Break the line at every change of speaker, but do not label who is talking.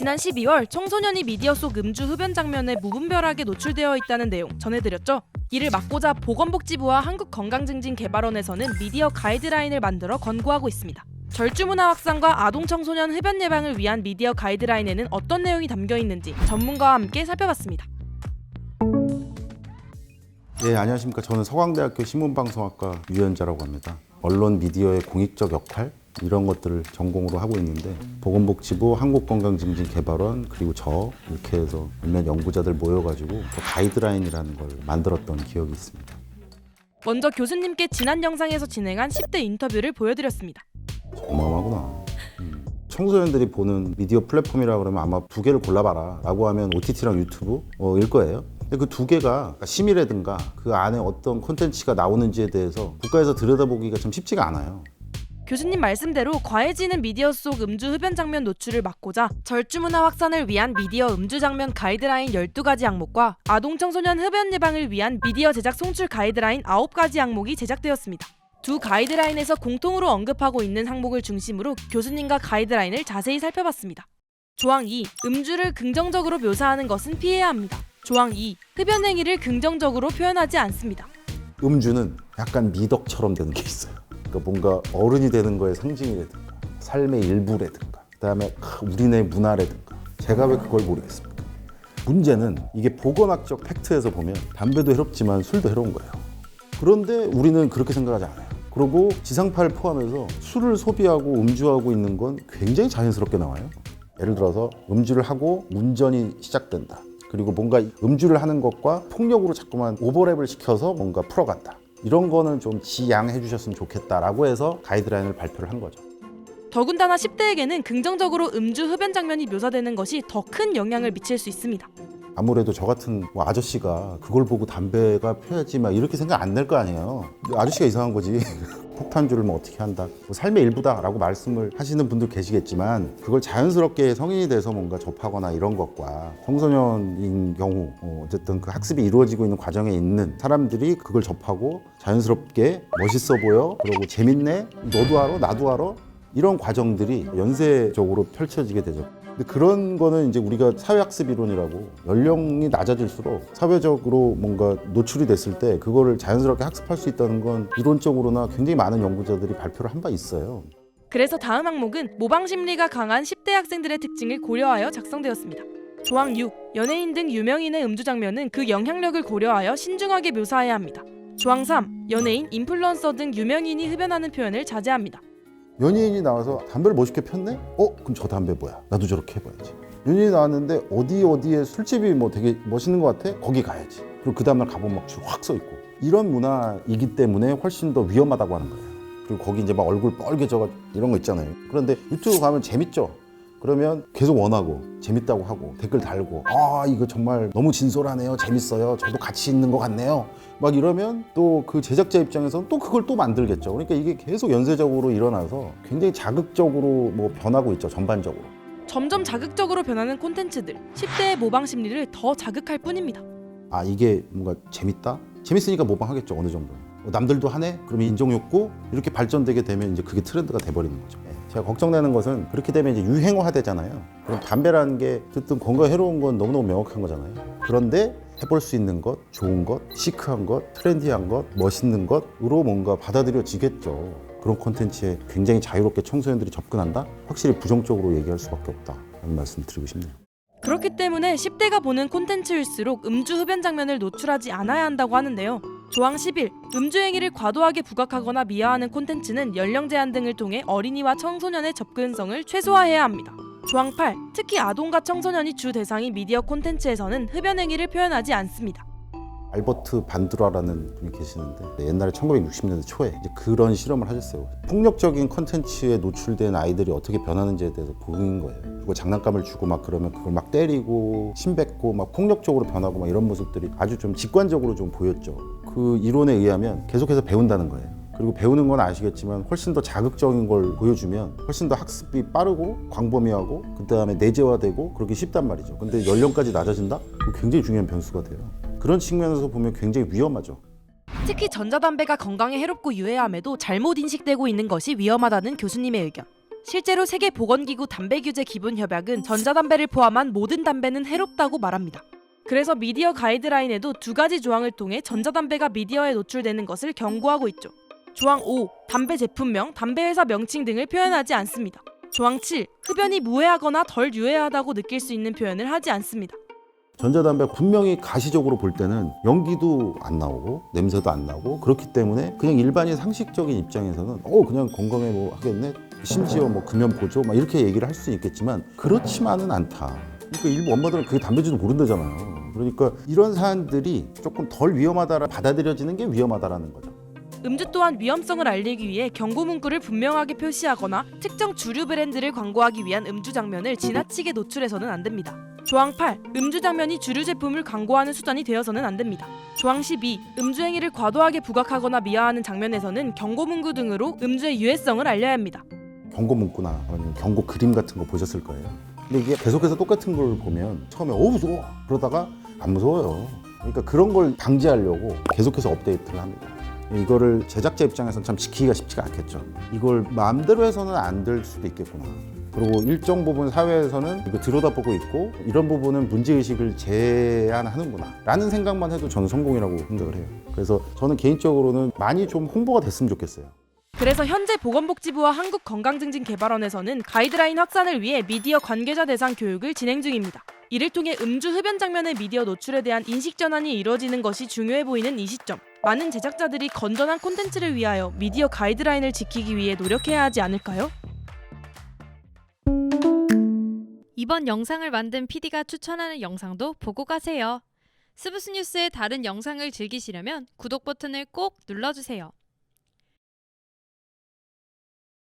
지난 12월 청소년이 미디어 속 음주 흡연 장면에 무분별하게 노출되어 있다는 내용 전해드렸죠. 이를 막고자 보건복지부와 한국건강증진개발원에서는 미디어 가이드라인을 만들어 권고하고 있습니다. 절주문화 확산과 아동 청소년 흡연 예방을 위한 미디어 가이드라인에는 어떤 내용이 담겨 있는지 전문가와 함께 살펴봤습니다.
네, 안녕하십니까. 저는 서강대학교 신문방송학과 유현자라고 합니다. 언론 미디어의 공익적 역할 이런 것들을 전공으로 하고 있는데 보건복지부, 한국건강증진개발원 그리고 저 이렇게 해서 몇몇 연구자들 모여가지고 가이드라인이라는 걸 만들었던 기억이 있습니다.
먼저 교수님께 지난 영상에서 진행한 10대 인터뷰를 보여드렸습니다.
어마어마하구나. 청소년들이 보는 미디어 플랫폼이라 그러면 아마 두 개를 골라봐라 라고 하면 OTT랑 유튜브일 거예요. 근데 그 두 개가 심의라든가 그 안에 어떤 콘텐츠가 나오는지에 대해서 국가에서 들여다보기가 좀 쉽지가 않아요.
교수님 말씀대로 과해지는 미디어 속 음주 흡연 장면 노출을 막고자 절주문화 확산을 위한 미디어 음주 장면 가이드라인 12가지 항목과 아동 청소년 흡연 예방을 위한 미디어 제작 송출 가이드라인 9가지 항목이 제작되었습니다. 두 가이드라인에서 공통으로 언급하고 있는 항목을 중심으로 교수님과 가이드라인을 자세히 살펴봤습니다. 조항 2. 음주를 긍정적으로 묘사하는 것은 피해야 합니다. 조항 2. 흡연 행위를 긍정적으로 표현하지 않습니다.
음주는 약간 미덕처럼 되는 게 있어요. 그러니까 뭔가 어른이 되는 거의 상징이라든가 삶의 일부라든가 그다음에 우리네 문화라든가 제가 왜 그걸 모르겠습니까? 문제는 이게 보건학적 팩트에서 보면 담배도 해롭지만 술도 해로운 거예요. 그런데 우리는 그렇게 생각하지 않아요. 그리고 지상파를 포함해서 술을 소비하고 음주하고 있는 건 굉장히 자연스럽게 나와요. 예를 들어서 음주를 하고 운전이 시작된다. 그리고 뭔가 음주를 하는 것과 폭력으로 자꾸만 오버랩을 시켜서 뭔가 풀어간다. 이런 거는 좀 지양해 주셨으면 좋겠다라고 해서 가이드라인을 발표를 한 거죠.
더군다나 10대에게는 긍정적으로 음주 흡연 장면이 묘사되는 것이 더 큰 영향을 미칠 수 있습니다.
아무래도 저 같은 아저씨가 그걸 보고 담배가 펴야지 막 이렇게 생각 안 낼 거 아니에요. 아저씨가 이상한 거지. 폭탄주를 뭐 어떻게 한다. 삶의 일부다라고 말씀을 하시는 분들 계시겠지만 그걸 자연스럽게 성인이 돼서 뭔가 접하거나 이런 것과 청소년인 경우 어쨌든 그 학습이 이루어지고 있는 과정에 있는 사람들이 그걸 접하고 자연스럽게 멋있어 보여. 그리고 재밌네. 너도 알아? 나도 알아? 이런 과정들이 연쇄적으로 펼쳐지게 되죠. 근데 그런 거는 이제 우리가 사회학습 이론이라고 연령이 낮아질수록 사회적으로 뭔가 노출이 됐을 때 그거를 자연스럽게 학습할 수 있다는 건 이론적으로나 굉장히 많은 연구자들이 발표를 한 바 있어요.
그래서 다음 항목은 모방 심리가 강한 10대 학생들의 특징을 고려하여 작성되었습니다. 조항 6. 연예인 등 유명인의 음주 장면은 그 영향력을 고려하여 신중하게 묘사해야 합니다. 조항 3. 연예인, 인플루언서 등 유명인이 흡연하는 표현을 자제합니다.
연예인이 나와서 담배를 멋있게 폈네? 그럼 저 담배 뭐야? 나도 저렇게 해봐야지. 연예인이 나왔는데 어디에 술집이 뭐 되게 멋있는 것 같아? 거기 가야지. 그리고 그 다음날 가보면 막 줄 확 써 있고. 이런 문화이기 때문에 훨씬 더 위험하다고 하는 거예요. 그리고 거기 이제 막 얼굴 뻘개져가 이런 거 있잖아요. 그런데 유튜브 가면 재밌죠? 그러면 계속 원하고 재밌다고 하고 댓글 달고 이거 정말 너무 진솔하네요. 재밌어요. 저도 같이 있는 것 같네요. 막 이러면 또 그 제작자 입장에서는 또 그걸 또 만들겠죠. 그러니까 이게 계속 연쇄적으로 일어나서 굉장히 자극적으로 뭐 변하고 있죠. 전반적으로.
점점 자극적으로 변하는 콘텐츠들, 10대의 모방 심리를 더 자극할 뿐입니다.
이게 뭔가 재밌다? 재밌으니까 모방하겠죠. 어느 정도. 남들도 하네? 그러면 인정욕구 이렇게 발전되게 되면 이제 그게 트렌드가 돼버리는 거죠. 제가 걱정되는 것은 그렇게 되면 이제 유행화 되잖아요. 그럼 담배라는 게 어쨌든 건강에 해로운 건 너무너무 명확한 거잖아요. 그런데 해볼 수 있는 것, 좋은 것, 시크한 것, 트렌디한 것, 멋있는 것으로 뭔가 받아들여지겠죠. 그런 콘텐츠에 굉장히 자유롭게 청소년들이 접근한다? 확실히 부정적으로 얘기할 수밖에 없다. 라는 말씀 드리고 싶네요.
그렇기 때문에 10대가 보는 콘텐츠일수록 음주 흡연 장면을 노출하지 않아야 한다고 하는데요. 조항 11. 음주 행위를 과도하게 부각하거나 미화하는 콘텐츠는 연령 제한 등을 통해 어린이와 청소년의 접근성을 최소화해야 합니다. 조항 8. 특히 아동과 청소년이 주 대상인 미디어 콘텐츠에서는 흡연 행위를 표현하지 않습니다.
알버트 반두라라는 분이 계시는데 옛날에 1960년대 초에 이제 그런 실험을 하셨어요. 폭력적인 컨텐츠에 노출된 아이들이 어떻게 변하는지에 대해서 보인 거예요. 그리고 장난감을 주고 막 그러면 그걸 막 때리고 침뱉고 막 폭력적으로 변하고 막 이런 모습들이 아주 좀 직관적으로 좀 보였죠. 그 이론에 의하면 계속해서 배운다는 거예요. 그리고 배우는 건 아시겠지만 훨씬 더 자극적인 걸 보여주면 훨씬 더 학습이 빠르고 광범위하고 그 다음에 내재화되고 그렇게 쉽단 말이죠. 근데 연령까지 낮아진다? 그거 굉장히 중요한 변수가 돼요. 그런 측면에서 보면 굉장히 위험하죠.
특히 전자담배가 건강에 해롭고 유해함에도 잘못 인식되고 있는 것이 위험하다는 교수님의 의견. 실제로 세계보건기구 담배규제 기본협약은 전자담배를 포함한 모든 담배는 해롭다고 말합니다. 그래서 미디어 가이드라인에도 두 가지 조항을 통해 전자담배가 미디어에 노출되는 것을 경고하고 있죠. 조항 5. 담배 제품명, 담배회사 명칭 등을 표현하지 않습니다. 조항 7. 흡연이 무해하거나 덜 유해하다고 느낄 수 있는 표현을 하지 않습니다.
전자담배 분명히 가시적으로 볼 때는 연기도 안 나오고 냄새도 안 나고 그렇기 때문에 그냥 일반인 상식적인 입장에서는 그냥 건강에 뭐 하겠네, 심지어 뭐 금연 보조 막 이렇게 얘기를 할 수 있겠지만 그렇지만은 않다. 그러니까 일부 엄마들은 그게 담배인지도 모른다잖아요. 그러니까 이런 사안들이 조금 덜 위험하다라 받아들여지는 게 위험하다라는 거죠.
음주 또한 위험성을 알리기 위해 경고 문구를 분명하게 표시하거나 특정 주류 브랜드를 광고하기 위한 음주 장면을 지나치게 노출해서는 안 됩니다. 조항 8. 음주 장면이 주류 제품을 광고하는 수단이 되어서는 안 됩니다. 조항 12. 음주 행위를 과도하게 부각하거나 미화하는 장면에서는 경고 문구 등으로 음주의 유해성을 알려야 합니다.
경고 문구나 아니면 경고 그림 같은 거 보셨을 거예요. 근데 이게 계속해서 똑같은 걸 보면 처음에 무서워 그러다가 안 무서워요. 그러니까 그런 걸 방지하려고 계속해서 업데이트를 합니다. 이거를 제작자 입장에서는 참 지키기가 쉽지가 않겠죠. 이걸 마음대로 해서는 안 될 수도 있겠구나. 그리고 일정 부분 사회에서는 이거 들여다보고 있고 이런 부분은 문제의식을 제한하는구나 라는 생각만 해도 저는 성공이라고 생각을 해요. 그래서 저는 개인적으로는 많이 좀 홍보가 됐으면 좋겠어요.
그래서 현재 보건복지부와 한국건강증진개발원에서는 가이드라인 확산을 위해 미디어 관계자 대상 교육을 진행 중입니다. 이를 통해 음주 흡연 장면의 미디어 노출에 대한 인식 전환이 이루어지는 것이 중요해 보이는 이 시점. 많은 제작자들이 건전한 콘텐츠를 위하여 미디어 가이드라인을 지키기 위해 노력해야 하지 않을까요?
이번 영상을 만든 PD가 추천하는 영상도 보고 가세요. 스브스 뉴스의 다른 영상을 즐기시려면 구독 버튼을 꼭 눌러주세요.